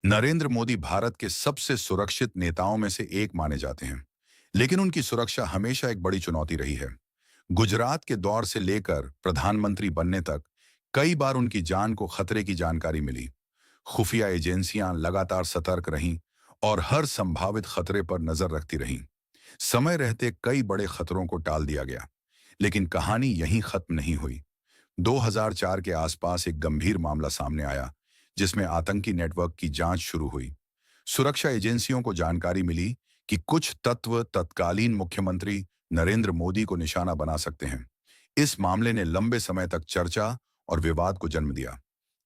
नरेंद्र मोदी भारत के सबसे सुरक्षित नेताओं में से एक माने जाते हैं, लेकिन उनकी सुरक्षा हमेशा एक बड़ी चुनौती रही है। गुजरात के दौर से लेकर प्रधानमंत्री बनने तक कई बार उनकी जान को खतरे की जानकारी मिली। खुफिया एजेंसियां लगातार सतर्क रहीं और हर संभावित खतरे पर नजर रखती रहीं। समय रहते कई बड़े खतरों को टाल दिया गया, लेकिन कहानी यहीं खत्म नहीं हुई। 2004 के आसपास एक गंभीर मामला सामने आया, जिसमें आतंकी नेटवर्क की जांच शुरू हुई। सुरक्षा एजेंसियों को जानकारी मिली कि कुछ तत्व तत्कालीन मुख्यमंत्री नरेंद्र मोदी को निशाना बना सकते हैं। इस मामले ने लंबे समय तक चर्चा और विवाद को जन्म दिया,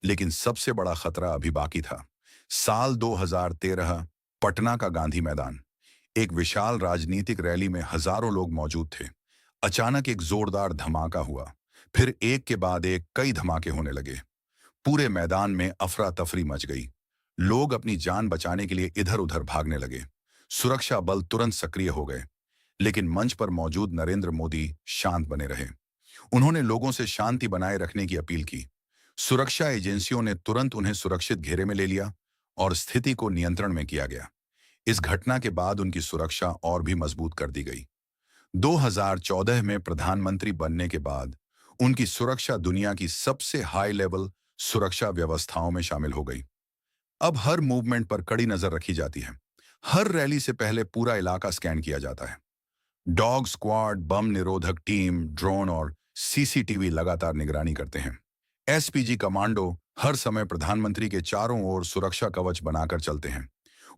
लेकिन सबसे बड़ा खतरा अभी बाकी था। साल 2013, पटना का गांधी मैदान। एक विशाल राजनीतिक रैली में हजारों लोग मौजूद थे। अचानक एक जोरदार धमाका हुआ। फिर एक के बाद एक कई धमाके होने लगे। पूरे मैदान में अफरा तफरी मच गई। लोग अपनी जान बचाने के लिए इधर उधर भागने लगे। सुरक्षा बल तुरंत सक्रिय हो गए, लेकिन मंच पर मौजूद नरेंद्र मोदी शांत बने रहे। उन्होंने लोगों से शांति बनाए रखने की अपील की। सुरक्षा एजेंसियों ने तुरंत उन्हें सुरक्षित घेरे में ले लिया और स्थिति को नियंत्रण में किया गया। इस घटना के बाद उनकी सुरक्षा और भी मजबूत कर दी गई। 2014 में प्रधानमंत्री बनने के बाद उनकी सुरक्षा दुनिया की सबसे हाई लेवल सुरक्षा व्यवस्थाओं में शामिल हो गई। अब हर मूवमेंट पर कड़ी नजर रखी जाती है। हर रैली से पहले पूरा इलाका स्कैन किया जाता है। डॉग स्क्वाड, बम निरोधक टीम, ड्रोन और सीसीटीवी लगातार निगरानी करते हैं। एसपीजी कमांडो हर समय प्रधानमंत्री के चारों ओर सुरक्षा कवच बनाकर चलते हैं।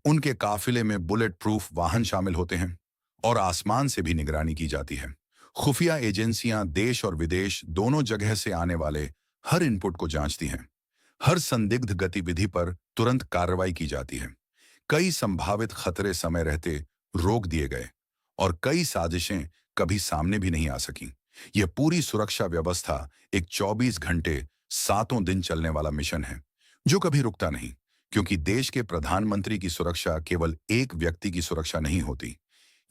उनके काफिले में बुलेट प्रूफ वाहन शामिल होते हैं और आसमान से भी निगरानी की जाती है। खुफिया एजेंसियां देश और विदेश दोनों जगह से आने वाले हर इनपुट को जांचती हैं। हर संदिग्ध गतिविधि पर तुरंत कार्रवाई की जाती है। कई संभावित खतरे समय रहते रोक दिए गए और कई साजिशें कभी सामने भी नहीं आ सकीं। यह पूरी सुरक्षा व्यवस्था एक 24 घंटे, सातों दिन चलने वाला मिशन है, जो कभी रुकता नहीं, क्योंकि देश के प्रधानमंत्री की सुरक्षा केवल एक व्यक्ति की सुरक्षा नहीं होती।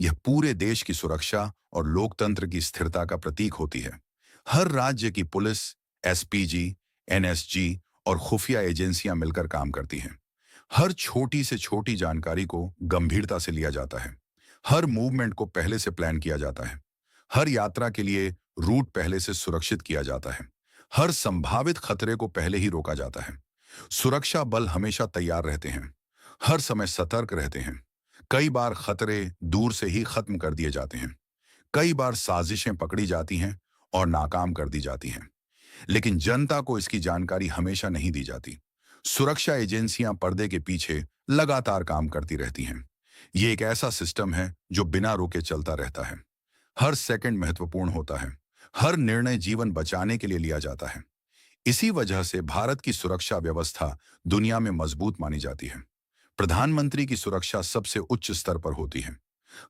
यह पूरे देश की सुरक्षा और लोकतंत्र की स्थिरता का प्रतीक होती है। हर राज्य की पुलिस, एसपीजी, एनएसजी और खुफिया एजेंसियां मिलकर काम करती हैं। हर छोटी से छोटी जानकारी को गंभीरता से लिया जाता है। हर मूवमेंट को पहले से प्लान किया जाता है। हर यात्रा के लिए रूट पहले से सुरक्षित किया जाता है। हर संभावित खतरे को पहले ही रोका जाता है। सुरक्षा बल हमेशा तैयार रहते हैं, हर समय सतर्क रहते हैं। कई बार खतरे दूर से ही खत्म कर दिए जाते हैं। कई बार साजिशें पकड़ी जाती हैं और नाकाम कर दी जाती हैं, लेकिन जनता को इसकी जानकारी हमेशा नहीं दी जाती। सुरक्षा एजेंसियां पर्दे के पीछे लगातार काम करती रहती हैं। ये एक ऐसा सिस्टम है जो बिना रुके चलता रहता है। हर सेकंड महत्वपूर्ण होता है। हर निर्णय जीवन बचाने के लिए लिया जाता है। इसी वजह से भारत की सुरक्षा व्यवस्था दुनिया में मजबूत मानी जाती है। प्रधानमंत्री की सुरक्षा सबसे उच्च स्तर पर होती है।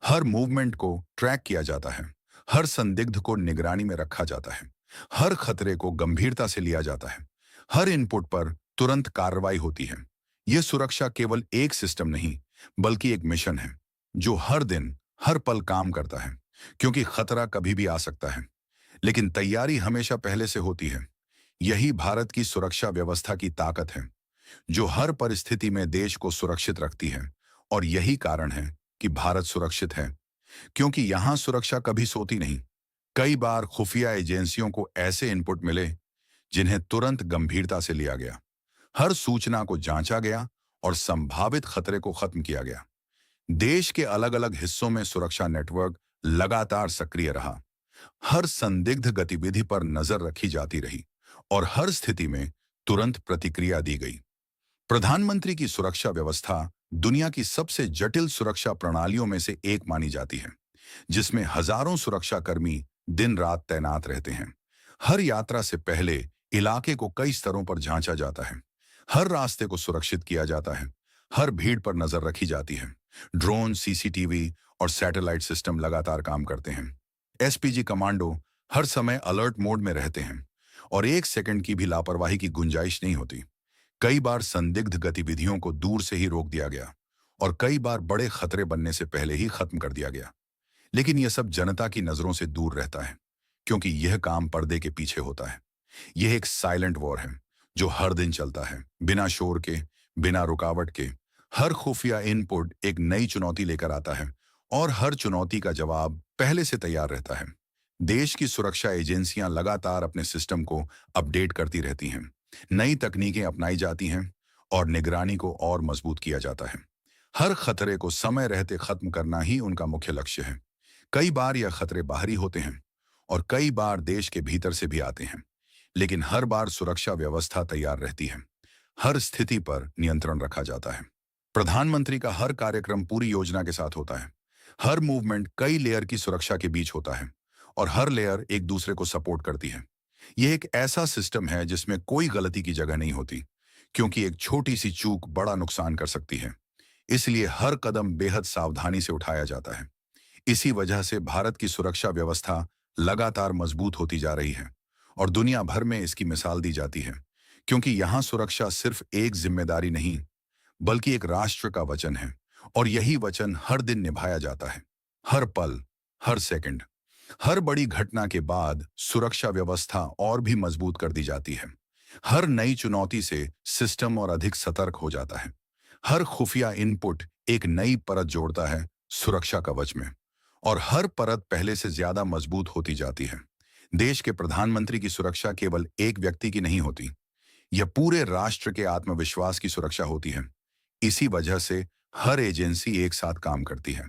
हर मूवमेंट को ट्रैक किया जाता है। हर संदिग्ध को निगरानी में रखा जाता है। हर खतरे को गंभीरता से लिया जाता है। हर इनपुट पर तुरंत कार्रवाई होती है। यह सुरक्षा केवल एक सिस्टम नहीं, बल्कि एक मिशन है, जो हर दिन हर पल काम करता है, क्योंकि खतरा कभी भी आ सकता है, लेकिन तैयारी हमेशा पहले से होती है। यही भारत की सुरक्षा व्यवस्था की ताकत है, जो हर परिस्थिति में देश को सुरक्षित रखती है। और यही कारण है कि भारत सुरक्षित है, क्योंकि यहां सुरक्षा कभी सोती नहीं। कई बार खुफिया एजेंसियों को ऐसे इनपुट मिले जिन्हें तुरंत गंभीरता से लिया गया। हर सूचना को जांचा गया और संभावित खतरे को खत्म किया गया। देश के अलग अलग हिस्सों में सुरक्षा नेटवर्क लगातार सक्रिय रहा। हर संदिग्ध गतिविधि पर नजर रखी जाती रही और हर स्थिति में तुरंत प्रतिक्रिया दी गई। प्रधानमंत्री की सुरक्षा व्यवस्था दुनिया की सबसे जटिल सुरक्षा प्रणालियों में से एक मानी जाती है, जिसमें हजारों सुरक्षाकर्मी दिन रात तैनात रहते हैं। हर यात्रा से पहले इलाके को कई स्तरों पर जांचा जाता है। हर रास्ते को सुरक्षित किया जाता है। हर भीड़ पर नजर रखी जाती है। ड्रोन, सीसीटीवी और सैटेलाइट सिस्टम लगातार काम करते हैं। एसपीजी कमांडो हर समय अलर्ट मोड में रहते हैं और एक सेकंड की भी लापरवाही की गुंजाइश नहीं होती। कई बार संदिग्ध गतिविधियों को दूर से ही रोक दिया गया और कई बार बड़े खतरे बनने से पहले ही खत्म कर दिया गया। लेकिन यह सब जनता की नजरों से दूर रहता है, क्योंकि यह काम पर्दे के पीछे होता है। यह एक साइलेंट वॉर है, जो हर दिन चलता है, बिना शोर के, बिना रुकावट के हर खुफिया इनपुट एक नई चुनौती लेकर आता है और हर चुनौती का जवाब पहले से तैयार रहता है। देश की सुरक्षा एजेंसियां लगातार अपने सिस्टम को अपडेट करती रहती हैं, नई तकनीकें अपनाई जाती हैं और निगरानी को और मजबूत किया जाता है। हर खतरे को समय रहते खत्म करना ही उनका मुख्य लक्ष्य है। कई बार यह खतरे बाहरी होते हैं और कई बार देश के भीतर से भी आते हैं, लेकिन हर बार सुरक्षा व्यवस्था तैयार रहती है। हर स्थिति पर नियंत्रण रखा जाता है। प्रधानमंत्री का हर कार्यक्रम पूरी योजना के साथ होता है। हर मूवमेंट कई लेयर की सुरक्षा के बीच होता है और हर लेयर एक दूसरे को सपोर्ट करती है। यह एक ऐसा सिस्टम है जिसमें कोई गलती की जगह नहीं होती, क्योंकि एक छोटी सी चूक बड़ा नुकसान कर सकती है। इसलिए हर कदम बेहद सावधानी से उठाया जाता है। इसी वजह से भारत की सुरक्षा व्यवस्था लगातार मजबूत होती जा रही है और दुनिया भर में इसकी मिसाल दी जाती है, क्योंकि यहाँ सुरक्षा सिर्फ एक जिम्मेदारी नहीं, बल्कि एक राष्ट्र का वचन है और यही वचन हर दिन निभाया जाता है। हर पल, हर सेकंड, हर बड़ी घटना के बाद सुरक्षा व्यवस्था और भी मजबूत कर दी जाती है। हर नई चुनौती से सिस्टम और अधिक सतर्क हो जाता है। हर खुफिया इनपुट एक नई परत जोड़ता है सुरक्षा कवच में और हर परत पहले से ज्यादा मजबूत होती जाती है। देश के प्रधानमंत्री की सुरक्षा केवल एक व्यक्ति की नहीं होती, यह पूरे राष्ट्र के आत्मविश्वास की सुरक्षा होती है। इसी वजह से हर एजेंसी एक साथ काम करती है।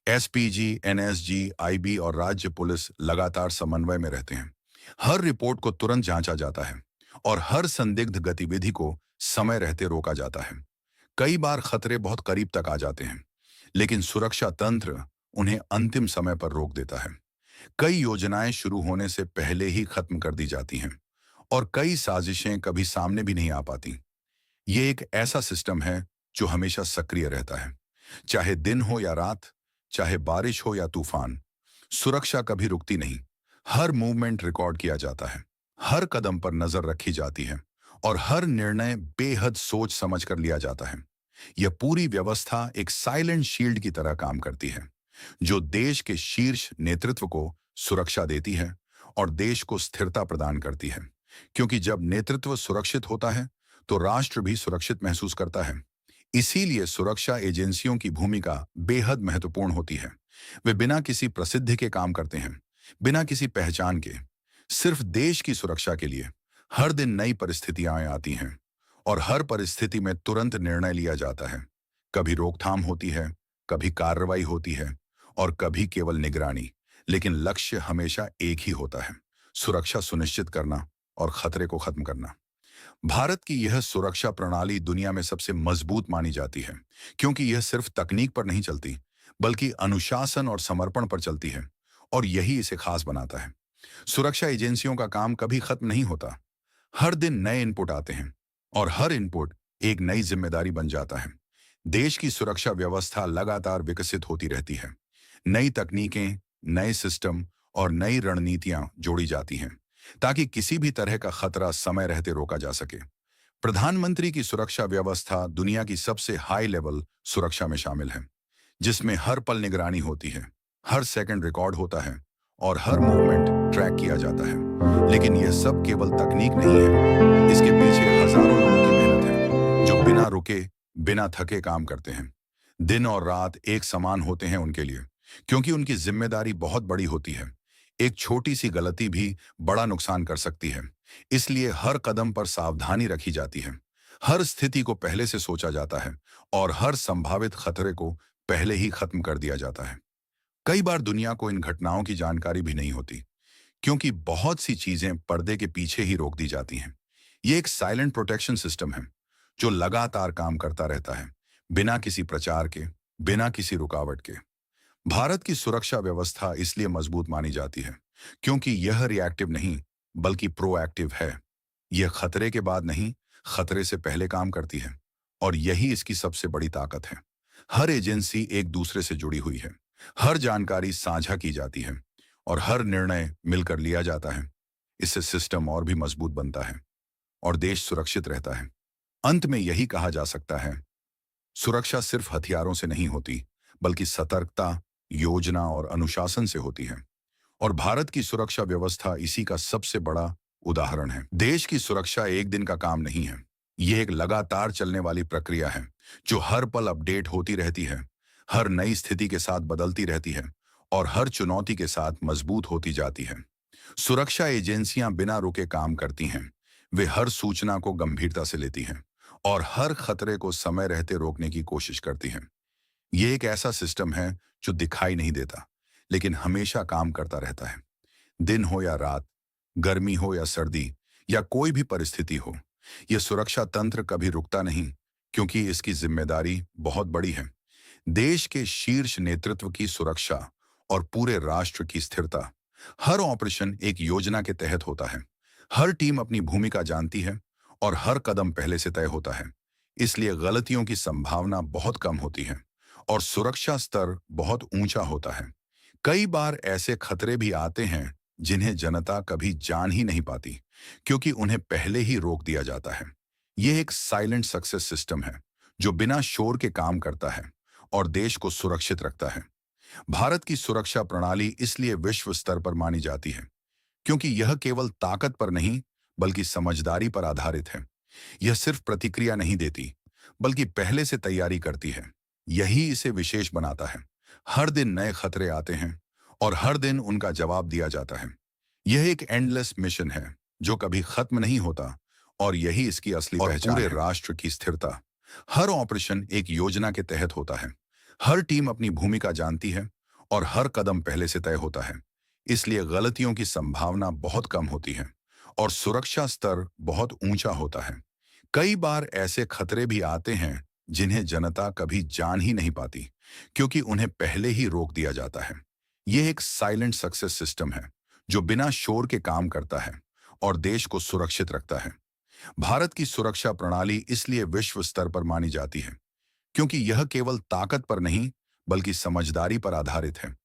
एसपीजी, एनएसजी, आईबी और राज्य पुलिस लगातार समन्वय में रहते हैं। हर रिपोर्ट को तुरंत जांचा जाता है और हर संदिग्ध गतिविधि को समय रहते रोका जाता है। कई बार खतरे बहुत करीब तक आ जाते हैं, लेकिन सुरक्षा तंत्र उन्हें अंतिम समय पर रोक देता है। कई योजनाएं शुरू होने से पहले ही खत्म कर दी जाती हैं और कई साजिशें कभी सामने भी नहीं आ पाती। ये एक ऐसा सिस्टम है जो हमेशा सक्रिय रहता है, चाहे दिन हो या रात, चाहे बारिश हो या तूफान। सुरक्षा कभी रुकती नहीं। हर मूवमेंट रिकॉर्ड किया जाता है, हर कदम पर नजर रखी जाती है और हर निर्णय बेहद सोच समझ कर लिया जाता है। यह पूरी व्यवस्था एक साइलेंट शील्ड की तरह काम करती है, जो देश के शीर्ष नेतृत्व को सुरक्षा देती है और देश को स्थिरता प्रदान करती है। क्योंकि जब नेतृत्व सुरक्षित होता है, तो राष्ट्र भी सुरक्षित महसूस करता है। इसीलिए सुरक्षा एजेंसियों की भूमिका बेहद महत्वपूर्ण होती है। वे बिना किसी प्रसिद्धि के काम करते हैं, बिना किसी पहचान के, सिर्फ देश की सुरक्षा के लिए। हर दिन नई परिस्थितियां आती हैं और हर परिस्थिति में तुरंत निर्णय लिया जाता है। कभी रोकथाम होती है, कभी कार्रवाई होती है और कभी केवल निगरानी, लेकिन लक्ष्य हमेशा एक ही होता है: सुरक्षा सुनिश्चित करना और खतरे को खत्म करना। भारत की यह सुरक्षा प्रणाली दुनिया में सबसे मजबूत मानी जाती है, क्योंकि यह सिर्फ तकनीक पर नहीं चलती, बल्कि अनुशासन और समर्पण पर चलती है और यही इसे खास बनाता है। सुरक्षा एजेंसियों का काम कभी खत्म नहीं होता। हर दिन नए इनपुट आते हैं और हर इनपुट एक नई जिम्मेदारी बन जाता है। देश की सुरक्षा व्यवस्था लगातार विकसित होती रहती है। नई तकनीकें, नए सिस्टम और नई रणनीतियां जोड़ी जाती हैं, ताकि किसी भी तरह का खतरा समय रहते रोका जा सके। प्रधानमंत्री की सुरक्षा व्यवस्था दुनिया की सबसे हाई लेवल सुरक्षा में शामिल है, जिसमें हर पल निगरानी होती है, हर सेकंड रिकॉर्ड होता है और हर मूवमेंट ट्रैक किया जाता है। लेकिन यह सब केवल तकनीक नहीं है, इसके पीछे हजारों लोगों की मेहनत है, जो बिना रुके, बिना थके काम करते हैं। दिन और रात एक समान होते हैं उनके लिए, क्योंकि उनकी जिम्मेदारी बहुत बड़ी होती है। एक छोटी सी गलती भी बड़ा नुकसान कर सकती है। इसलिए हर कदम पर सावधानी रखी जाती है। हर स्थिति को पहले से सोचा जाता है और हर संभावित खतरे को पहले ही खत्म कर दिया जाता है। कई बार दुनिया को इन घटनाओं की जानकारी भी नहीं होती, क्योंकि बहुत सी चीजें पर्दे के पीछे ही रोक दी जाती हैं। ये एक साइलेंट प्रोटेक्शन सिस्टम है, जो लगातार काम करता रहता है, बिना किसी प्रचार के, बिना किसी रुकावट के। भारत की सुरक्षा व्यवस्था इसलिए मजबूत मानी जाती है, क्योंकि यह रिएक्टिव नहीं, बल्कि प्रोएक्टिव है। यह खतरे के बाद नहीं, खतरे से पहले काम करती है और यही इसकी सबसे बड़ी ताकत है। हर एजेंसी एक दूसरे से जुड़ी हुई है, हर जानकारी साझा की जाती है और हर निर्णय मिलकर लिया जाता है। इससे सिस्टम और भी मजबूत बनता है और देश सुरक्षित रहता है। अंत में यही कहा जा सकता है, सुरक्षा सिर्फ हथियारों से नहीं होती, बल्कि सतर्कता, योजना और अनुशासन से होती है। और भारत की सुरक्षा व्यवस्था इसी का सबसे बड़ा उदाहरण है। देश की सुरक्षा एक दिन का काम नहीं है, ये एक लगातार चलने वाली प्रक्रिया है जो हर पल अपडेट होती रहती है, हर नई स्थिति के साथ बदलती रहती है और हर चुनौती के साथ मजबूत होती जाती है। सुरक्षा एजेंसियां बिना रुके काम करती हैं। वे हर सूचना को गंभीरता से लेती हैं और हर खतरे को समय रहते रोकने की कोशिश करती हैं। ये एक ऐसा सिस्टम है जो दिखाई नहीं देता, लेकिन हमेशा काम करता रहता है। दिन हो या रात, गर्मी हो या सर्दी, या कोई भी परिस्थिति हो, यह सुरक्षा तंत्र कभी रुकता नहीं, क्योंकि इसकी जिम्मेदारी बहुत बड़ी है। देश के शीर्ष नेतृत्व की सुरक्षा और पूरे राष्ट्र की स्थिरता हर ऑपरेशन एक योजना के तहत होता है। हर टीम अपनी भूमिका जानती है और हर कदम पहले से तय होता है। इसलिए गलतियों की संभावना बहुत कम होती है और सुरक्षा स्तर बहुत ऊंचा होता है। कई बार ऐसे खतरे भी आते हैं जिन्हें जनता कभी जान ही नहीं पाती, क्योंकि उन्हें पहले ही रोक दिया जाता है। यह एक साइलेंट सक्सेस सिस्टम है जो बिना शोर के काम करता है और देश को सुरक्षित रखता है। भारत की सुरक्षा प्रणाली इसलिए विश्व स्तर पर मानी जाती है, क्योंकि यह केवल ताकत पर नहीं, बल्कि समझदारी पर आधारित है। यह सिर्फ प्रतिक्रिया नहीं देती, बल्कि पहले से तैयारी करती है। यही इसे विशेष बनाता है। हर दिन नए खतरे आते हैं और हर दिन उनका जवाब दिया जाता है। यह एक एंडलेस मिशन है जो कभी खत्म नहीं होता, और यही इसकी असली पहचान है। पूरे राष्ट्र की स्थिरता हर ऑपरेशन एक योजना के तहत होता है। हर टीम अपनी भूमिका जानती है और हर कदम पहले से तय होता है। इसलिए गलतियों की संभावना बहुत कम होती है और सुरक्षा स्तर बहुत ऊंचा होता है। कई बार ऐसे खतरे भी आते हैं जिन्हें जनता कभी जान ही नहीं पाती, क्योंकि उन्हें पहले ही रोक दिया जाता है। यह एक साइलेंट सक्सेस सिस्टम है जो बिना शोर के काम करता है और देश को सुरक्षित रखता है। भारत की सुरक्षा प्रणाली इसलिए विश्व स्तर पर मानी जाती है, क्योंकि यह केवल ताकत पर नहीं, बल्कि समझदारी पर आधारित है।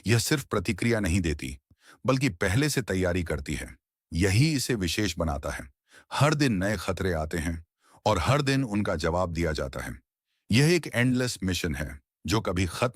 यह सिर्फ प्रतिक्रिया नहीं देती, बल्कि पहले से तैयारी करती है। यही इसे विशेष बनाता है। हर दिन नए खतरे आते हैं और हर दिन उनका जवाब दिया जाता है। यह एक एंडलेस मिशन है जो कभी खत्म